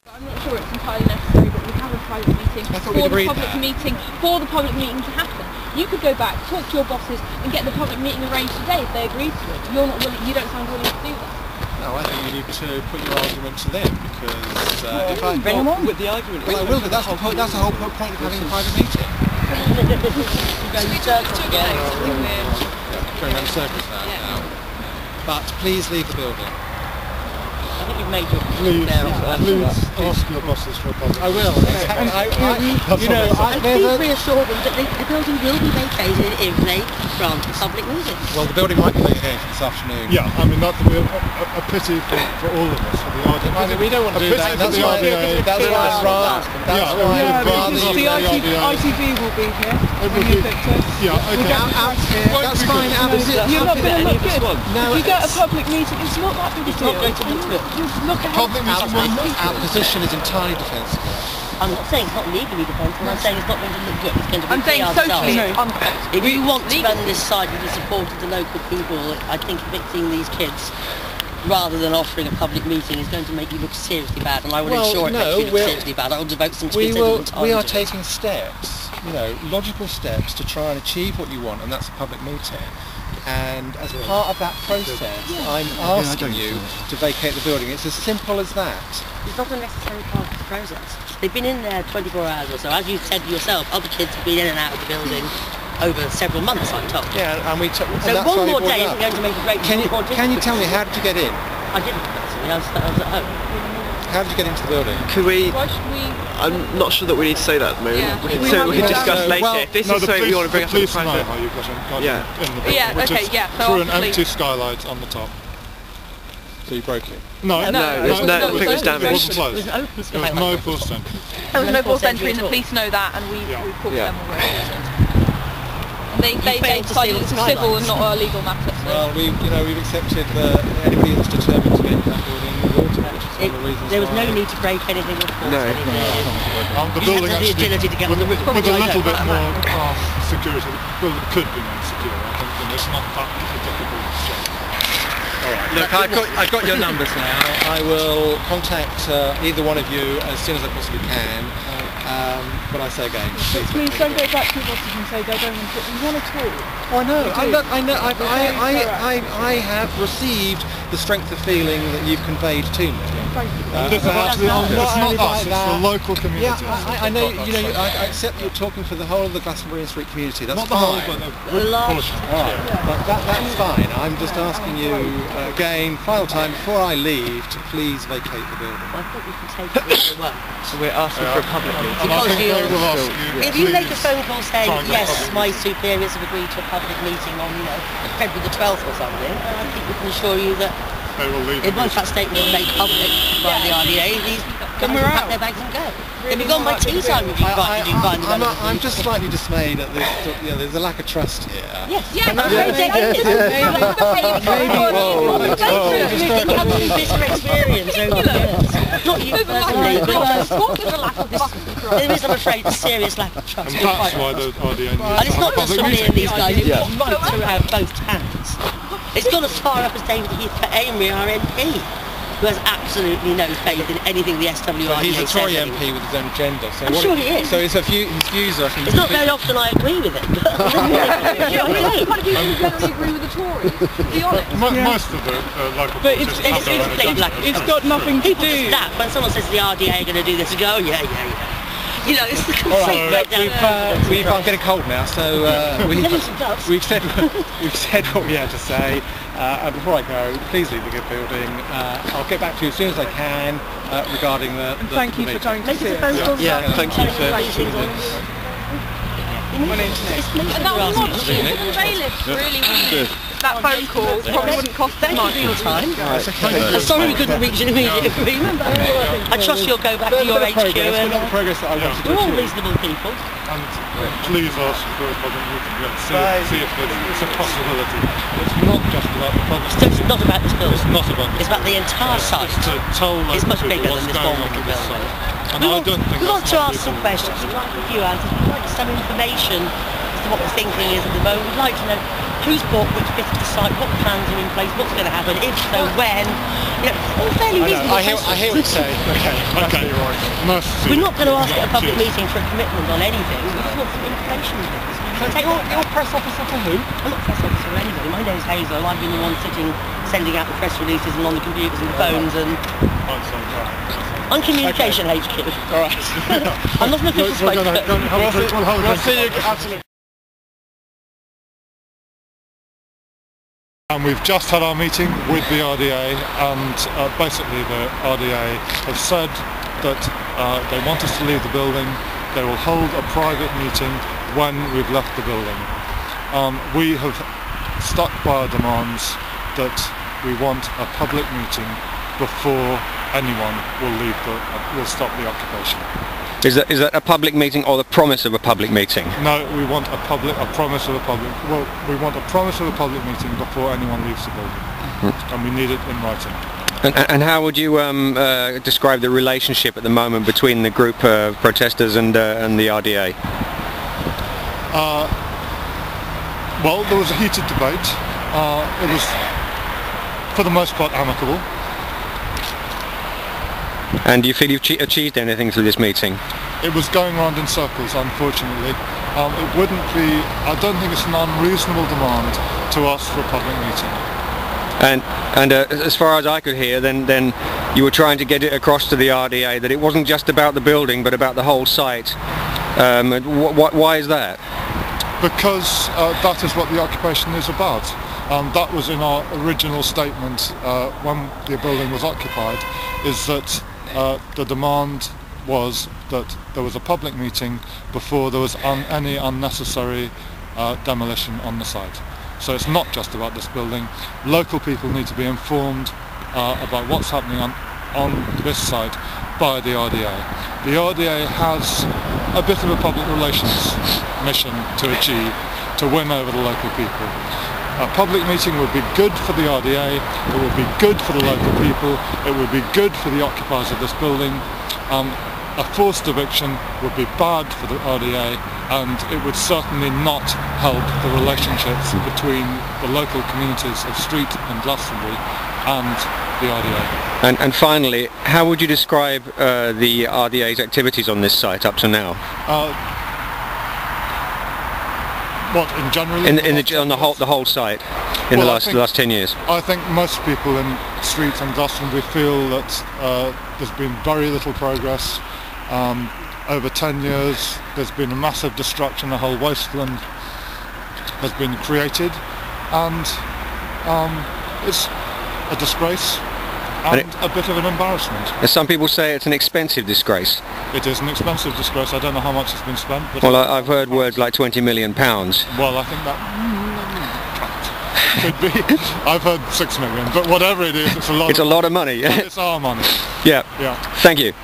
I'm not sure it's entirely necessary that we have a private meeting for the public meeting to happen. You could go back, talk to your bosses, and get the public meeting arranged today if they agree to it. You're not willing. You don't sound willing to do that. No, I think you need to put your argument to them because if I with the argument, well, I will, but that's the point. That's the whole point of having a private meeting. Going around circles now. But please leave the building. I think you've made your please ask your bosses for a public. I will. Please reassure them that the building will be vacated if they grant a public meeting. Well, the building might be vacated this afternoon. Yeah, I mean that would be a pity for all of us, for the RDA. I mean, we don't want to do that. That's why the ITV will be here. Yeah, okay. That's fine. You're not going to look good. No, if you get a public meeting, it's not that big a deal. Our position is entirely defensible. I'm not saying it's not legally defensible, I'm saying it's not going to look good, it's going to be I'm saying socially unfair. If you want to run this side with the support of the local people, I think evicting these kids rather than offering a public meeting is going to make you look seriously bad, and I will ensure it makes you look seriously bad. I will devote some time. We are taking steps, logical steps to try and achieve what you want, and that's a public meeting. And as part of that process, I'm asking you to vacate the building. It's as simple as that. It's not a necessary part of the process. They've been in there 24 hours or so. As you said yourself, other kids have been in and out of the building over several months, I'm told. Yeah, and we so one more day isn't going to make a great difference. Can you tell me, how did you get in? I didn't, actually. I was at home. How did you get into the building? Could we... I'm not sure that we need to say that at the moment. Yeah. We can discuss later. Well, if this is something we want to bring up in the private... Through an empty skylight on the top. So you broke it? No, I think it was damaged. It wasn't closed. There was no forced entry. There was no forced entry, and the police know that, and we caught them already. They decided it's a civil and not a legal matter. So. Well, we've accepted that anybody that's determined to get into that building will do, which is one of the reasons. There was no need to break anything with force. The building actually, with a little bit more security, well, it could be more secure. I think, and it's not that difficult to check. Look, I've got your numbers now. I will contact either one of you as soon as I possibly can. But I say again, please don't go back to your bosses and say they don't want to talk. Oh, I know. I have received the strength of feeling that you've conveyed to me. Thank you. It's not us, it's the local community. Yeah, I know. I accept you're talking for the whole of the Glastonbury Street community. That's not the whole, fine. but the portion. But that's fine. I'm just asking you again, final time before I leave, to please vacate the building. I think we can take it as well. So we're asking for a public meeting. If you make a phone call saying, yes, my superiors have agreed to a public meeting on, February the 12th or something, I think we can assure you that once that statement is made public by the RDA, these guys will pack their bags and go. They'll be gone by tea time if you find them. I'm just slightly dismayed at this. There's a lack of trust here. Yes, I'm afraid there is. You have a bitter experience over the years. Not you personally, but there is, I'm afraid, a serious lack of trust. And that's why the RDA needs and it's not just Sonny and these guys who've got right throughout both hands. It's gone as far up as David Heath-Amery, our MP, who has absolutely no faith in anything the SWRDA says. He's a Tory MP with his own agenda. So I'm sure he is. So his views are... It's not very often I agree with it. Quite a few people generally agree with the Tories, to be honest. Most of the local politicians have their own agenda. It's got nothing to do. When someone says the RDA are going to do this, you go, yeah. It's the complete breakdown. I'm getting cold now, so we've said what we had to say. And before I go, please leave the building. I'll get back to you as soon as I can regarding the thank you for coming to see us. Yeah, thank you for... And that was not cheap for the bailiffs, really. That phone call probably wouldn't cost that much. Your time. I'm sorry we couldn't reach an immediate agreement. I trust you'll go back to your HQ and we're all reasonable people. And please ask for a public meeting. See if it's a possibility. It's not just about the public. It's not about this building. It's not about this. It's about the entire site. It's much bigger than this one little building. And I don't think we want to ask some questions. We'd like a few answers. We'd like some information as to what the thinking is at the moment. We'd like to know who's bought which bit of the site, what plans are in place, what's going to happen, if so, when. You know, all fairly reasonable. I hear what you're saying. Okay, right. Nice to see We're you. not going to ask at a public Cheers. meeting for a commitment on anything. We just want some information. You're press officer for who? I'm not press officer for anybody. My name's Hazel. I've been the one sending out the press releases and on the computers and the phones and on Communication HQ. All right. I'm not an official spokesperson. We'll see you. Absolutely. And we've just had our meeting with the RDA, and basically the RDA have said that they want us to leave the building. They will hold a private meeting when we've left the building. We have stuck by our demands that we want a public meeting before anyone will stop the occupation. Is that a public meeting or the promise of a public meeting? No, we want a promise of a public. Well, we want a promise of a public meeting before anyone leaves the building, and we need it in writing. And how would you describe the relationship at the moment between the group of protesters and the RDA? Well, there was a heated debate. It was, for the most part, amicable. And do you feel you've achieved anything through this meeting? It was going around in circles, unfortunately. It wouldn't be. I don't think it's an unreasonable demand to ask for a public meeting. And as far as I could hear, then you were trying to get it across to the RDA that it wasn't just about the building, but about the whole site. Why is that? Because that is what the occupation is about. That was in our original statement when the building was occupied, is that the demand was that there was a public meeting before there was any unnecessary demolition on the site. So it's not just about this building. Local people need to be informed about what's happening on this site by the RDA. The RDA has a bit of a public relations mission to achieve, to win over the local people. A public meeting would be good for the RDA, it would be good for the local people, it would be good for the occupiers of this building. A forced eviction would be bad for the RDA, and it would certainly not help the relationships between the local communities of Street and Glastonbury and the RDA. And finally, how would you describe the RDA's activities on this site up to now? What, in general? On the whole site in the last 10 years? I think most people in Street and Glastonbury feel that there's been very little progress. Over 10 years there's been a massive destruction, a whole wasteland has been created, and it's a disgrace and a bit of an embarrassment. As some people say, it's an expensive disgrace. It is an expensive disgrace. I don't know how much has been spent. But well, I've heard words like £20 million. Well, I think that could be. I've heard 6 million, but whatever it is, it's a lot. It's a lot of money. It's our money. Yeah. Yeah. Thank you.